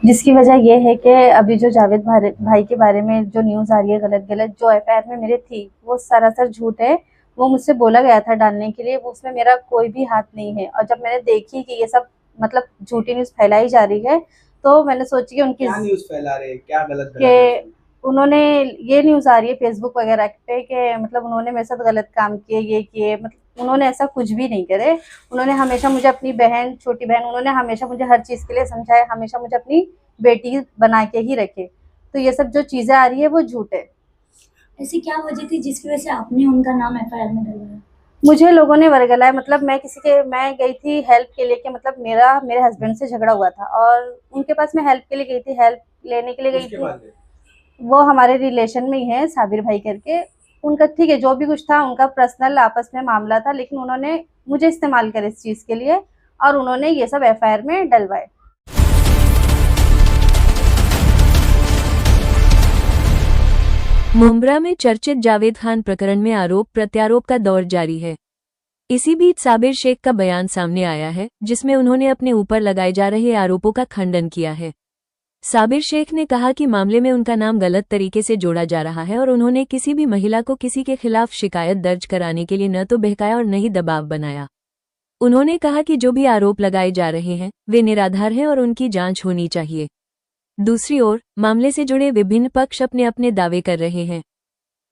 जिसकी वजह ये है कि अभी जो जावेद भाई के बारे में जो न्यूज़ आ रही है गलत गलत, जो एफआईआर में मेरे थी वो सरासर झूठ है। वो मुझसे बोला गया था डालने के लिए, वो उसमें मेरा कोई भी हाथ नहीं है। और जब मैंने देखी कि ये सब मतलब झूठी न्यूज़ फैलाई जा रही है, तो मैंने सोची कि उनकी क्या न्यूज़ फैला रहे हैं, क्या गलत कि गलत है उसमें? उन्होंने ये न्यूज़ आ रही है फेसबुक वगैरह पे कि मतलब उन्होंने मेरे साथ गलत काम किए, ये किए, मतलब उन्होंने ऐसा कुछ भी नहीं करे। उन्होंने हमेशा मुझे अपनी बहन, छोटी बहन, उन्होंने हमेशा मुझे हर चीज़ के लिए समझाया, हमेशा मुझे अपनी बेटी बना के ही रखे। तो ये सब जो चीज़ें आ रही है वो झूठ है। ऐसी क्या वजह थी जिसकी वजह से आपने उनका नाम एफआईआर में डलवाया? मुझे लोगों ने वर्गलाया, मतलब मैं गई थी हेल्प के लिए कि मतलब मेरे हस्बैंड से झगड़ा हुआ था और उनके पास मैं हेल्प के लिए गई थी, हेल्प लेने के लिए गई उसके थी। बाद वो हमारे रिलेशन में ही है, साबिर भाई करके। उनका ठीक है, जो भी कुछ था उनका पर्सनल आपस में मामला था, लेकिन उन्होंने मुझे इस्तेमाल कर इस चीज़ के लिए और उन्होंने ये सब एफआईआर में डलवाए। मुंब्रा में चर्चित जावेद खान प्रकरण में आरोप प्रत्यारोप का दौर जारी है। इसी बीच साबिर शेख का बयान सामने आया है, जिसमें उन्होंने अपने ऊपर लगाए जा रहे आरोपों का खंडन किया है। साबिर शेख ने कहा कि मामले में उनका नाम गलत तरीके से जोड़ा जा रहा है और उन्होंने किसी भी महिला को किसी के खिलाफ शिकायत दर्ज कराने के लिए न तो बहकाया और न ही दबाव बनाया। उन्होंने कहा कि जो भी आरोप लगाए जा रहे हैं वे निराधार हैं और उनकी जांच होनी चाहिए। दूसरी ओर मामले से जुड़े विभिन्न पक्ष अपने अपने दावे कर रहे हैं।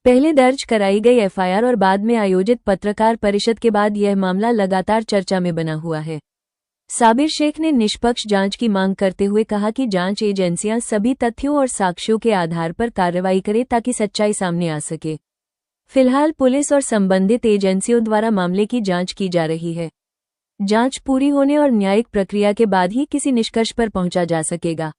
पहले दर्ज कराई गई एफआईआर और बाद में आयोजित पत्रकार परिषद के बाद यह मामला लगातार चर्चा में बना हुआ है। साबिर शेख ने निष्पक्ष जांच की मांग करते हुए कहा कि जांच एजेंसियां सभी तथ्यों और साक्ष्यों के आधार पर कार्रवाई करें ताकि सच्चाई सामने आ सके। फिलहाल पुलिस और संबंधित एजेंसियों द्वारा मामले की जांच की जा रही है। जांच पूरी होने और न्यायिक प्रक्रिया के बाद ही किसी निष्कर्ष पर पहुंचा जा सकेगा।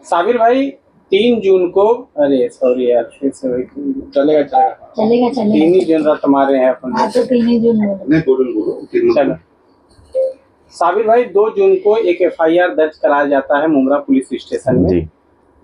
साबिर भाई 3 जून को, अरे सॉरी यार, फिर से भाई चलेगा चलेगा चलेगा 3 ही जून रात हमारे हैं अपन। हाँ तो 3 जून नहीं, बोलो चलो। साबिर भाई 2 जून को एक एफआईआर दर्ज कराया जाता है मुंब्रा पुलिस स्टेशन में,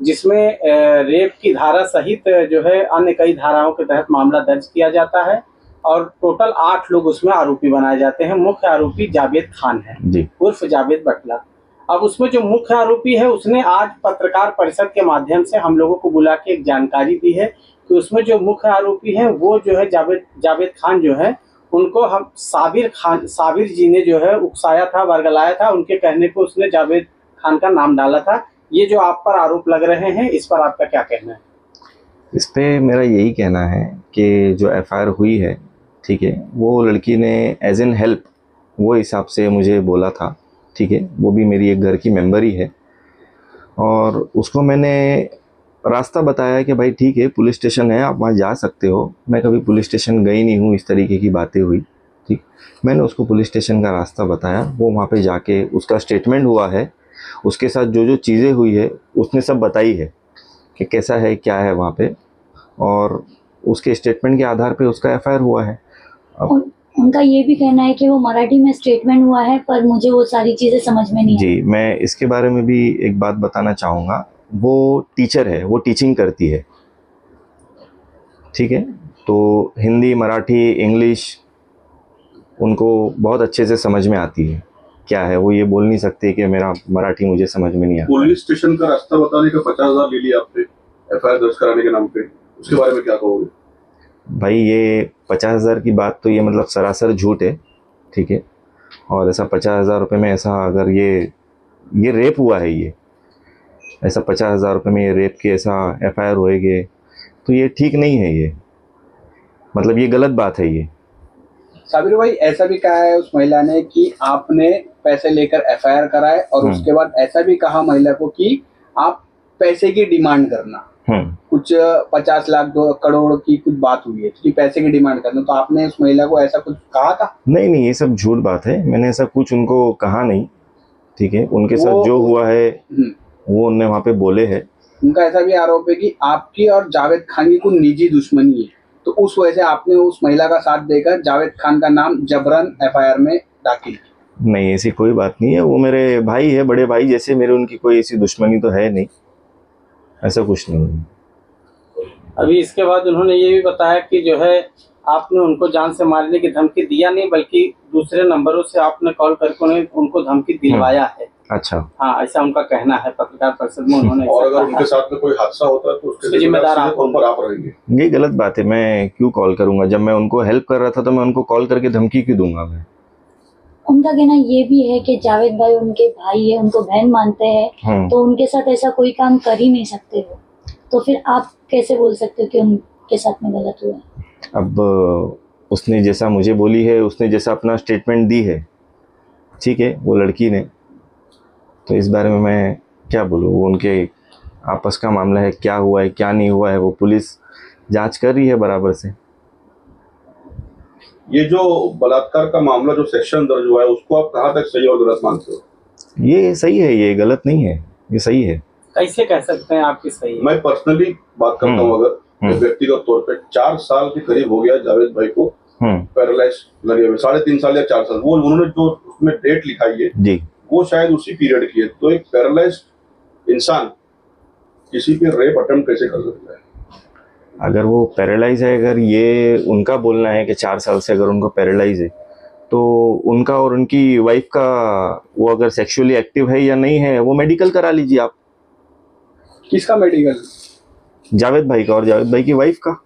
जिसमें रेप की धारा सहित जो है अन्य कई धाराओं के तहत मामला दर्ज किया जाता है और टोटल 8 लोग उसमें आरोपी बनाए जाते हैं। मुख्य आरोपी जावेद खान है उर्फ जावेद बटला। अब उसमें जो मुख्य आरोपी है उसने आज पत्रकार परिषद के माध्यम से हम लोगों को बुला के एक जानकारी दी है कि उसमें जो मुख्य आरोपी है वो जो है जावेद खान जो है, उनको हम साबिर जी ने जो है उकसाया था, वर्गलाया था। उनके कहने पे उसने जावेद खान का नाम डाला था। ये जो आप पर आरोप लग रहे हैं, इस पर आपका क्या कहना है? इस पे मेरा यही कहना है कि जो एफआईआर हुई है, ठीक है, वो लड़की ने एज एन हेल्प वो हिसाब से मुझे बोला था, ठीक है, वो भी मेरी एक घर की मेंबर ही है। और उसको मैंने रास्ता बताया कि भाई ठीक है, पुलिस स्टेशन है, आप वहाँ जा सकते हो। मैं कभी पुलिस स्टेशन गई नहीं हूँ, इस तरीके की बातें हुई, ठीक। मैंने उसको पुलिस स्टेशन का रास्ता बताया, वो वहाँ पे जाके उसका स्टेटमेंट हुआ है, उसके साथ जो जो चीज़ें हुई है उसने सब बताई है कि कैसा है क्या है वहाँ पे, और उसके स्टेटमेंट के आधार पे उसका एफआईआर हुआ है। उनका ये भी कहना है कि वो मराठी में स्टेटमेंट हुआ है, पर मुझे वो सारी चीज़ें समझ में नहीं आई। जी, मैं इसके बारे में भी एक बात बताना चाहूँगा। वो टीचर है, वो टीचिंग करती है, ठीक है, तो हिंदी, मराठी, इंग्लिश उनको बहुत अच्छे से समझ में आती है। क्या है, वो ये बोल नहीं सकते कि मेरा मराठी मुझे समझ में नहीं आता। पुलिस स्टेशन का रास्ता बताने का 50,000 ले लिया आपने एफआईआर दर्ज कराने के नाम पे, उसके बारे में क्या कहोगे? भाई ये 50,000 की बात तो ये मतलब सरासर झूठ है, ठीक है। और ऐसा 50,000 रुपये में ऐसा अगर ये रेप हुआ है, ये ऐसा 50,000 रुपये में ये रेप के ऐसा एफआईआर होएगी तो ये ठीक नहीं है। ये मतलब ये गलत बात है। ये साबिर भाई ऐसा भी कहा है उस महिला ने कि आपने पैसे लेकर एफआईआर कराए और उसके बाद ऐसा भी कहा महिला को कि आप पैसे की डिमांड करना, कुछ 50 लाख 2 करोड़ की कुछ बात हुई है कि पैसे की डिमांड करना। तो आपने उस महिला को ऐसा कुछ कहा था? नहीं, ये सब झूठ बात है, मैंने ऐसा कुछ उनको कहा नहीं, ठीक है। उनके साथ जो हुआ है वो उन्होंने वहाँ पे बोले है। उनका ऐसा भी आरोप है कि आपकी और जावेद खान की कोई निजी दुश्मनी है, तो उस वजह से आपने उस महिला का साथ देकर जावेद खान का नाम जबरन एफआईआर में दाखिल किया। नहीं, ऐसी कोई बात नहीं है, वो मेरे भाई है, बड़े भाई जैसे मेरे, उनकी कोई ऐसी दुश्मनी तो है नहीं, ऐसा कुछ नहीं है। अभी इसके बाद उन्होंने ये भी बताया कि जो है आपने उनको जान से मारने की धमकी दिया नहीं, बल्कि दूसरे नंबरों से आपने कॉल करके उनको धमकी दिलवाया है। अच्छा। हाँ, ऐसा उनका कहना है पत्रकार परिषद में उन्होंने। और अगर उनके साथ में कोई हादसा होता है तो उसके जिम्मेदार आप रहेंगे। ये गलत बात है, मैं क्यों कॉल करूंगा? जब मैं उनको हेल्प कर रहा था तो मैं उनको कॉल करके धमकी क्यों दूंगा मैं? उनका कहना ये भी है कि जावेद भाई उनके भाई है, उनको बहन मानते हैं, तो उनके साथ ऐसा कोई काम कर ही नहीं सकते हो, तो फिर आप कैसे बोल सकते हो कि उनके साथ में गलत हुआ? अब उसने जैसा मुझे बोली है, उसने जैसा अपना स्टेटमेंट दी है, ठीक है, वो लड़की ने, तो इस बारे में मैं क्या बोलूँ? वो उनके आपस का मामला है, क्या हुआ है क्या नहीं हुआ है वो पुलिस जांच कर रही है बराबर से। ये जो बलात्कार का मामला जो सेक्शन दर्ज हुआ है उसको आप कहाँ तक सही और गलत मानते हो? ये सही है, ये गलत नहीं है, ये सही है। कैसे कह सकते हैं आपकी सही है? मैं पर्सनली बात करता हूँ, अगर व्यक्तिगत तौर पे 4 साल के करीब हो गया जावेद भाई को पैरालाइज लगे हुए, 3.5 साल या 4 साल, वो उन्होंने जो उसमें डेट लिखाई है जी, वो शायद उसी पीरियड की है। तो एक पैरालाइज्ड इंसान किसी पे रेप अटेम्प्ट कैसे कर सकता है? अगर वो पैरालाइज है, अगर ये उनका बोलना है कि 4 साल से अगर उनको पैरालाइज है, तो उनका और उनकी वाइफ का वो अगर सेक्सुअली एक्टिव है या नहीं है, वो मेडिकल करा लीजिए आप। किसका मेडिकल? जावेद भाई का और जावेद भाई की वाइफ का।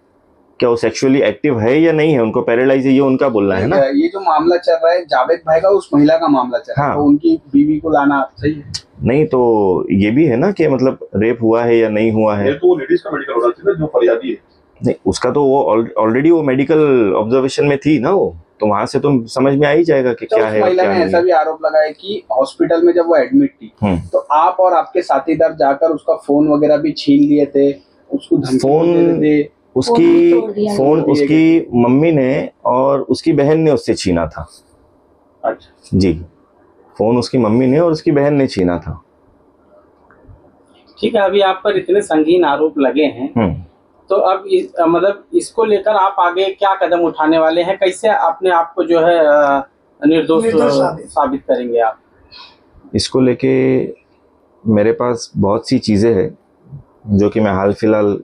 क्या वो सेक्सुअली एक्टिव है या नहीं है, उनको पैरालाइज है, ये उनका बोलना है ना। ये जो मामला चल रहा है जावेद भाई का, उस महिला का मामला चल रहा है, तो उनकी बीवी को लाना सही है? नहीं, तो ये भी है ना कि मतलब रेप हुआ है या नहीं हुआ है, तो लेडीज का मेडिकल होना चाहिए जो फरियादी है। नहीं, उसका तो वो ऑलरेडी वो मेडिकल ऑब्जर्वेशन में थी ना, वो तो वहां से तो समझ में आ ही जाएगा कि क्या है। महिला ने ऐसा भी आरोप लगाया कि हॉस्पिटल में जब वो एडमिट थी तो आप और आपके साथीदार जाकर उसका फोन वगैरह भी छीन लिए थे, उसको धमकी उसकी मम्मी ने और उसकी बहन ने उससे छीना था। अच्छा जी, फोन उसकी मम्मी ने और उसकी बहन ने छीना था। ठीक है, अभी आप पर इतने संगीन आरोप लगे हैं, तो अब मतलब इसको लेकर आप आगे क्या कदम उठाने वाले हैं? कैसे अपने आप को जो है निर्दोष साबित करेंगे आप? इसको लेके मेरे पास बहुत सी चीज़ें हैं जो कि मैं हाल फिलहाल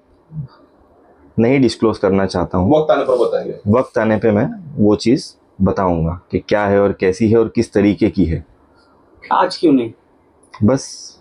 नहीं डिस्क्लोज करना चाहता हूँ। वक्त आने पर बताएंगे। वक्त आने पे मैं वो चीज़ बताऊंगा कि क्या है और कैसी है और किस तरीके की है। आज क्यों नहीं? बस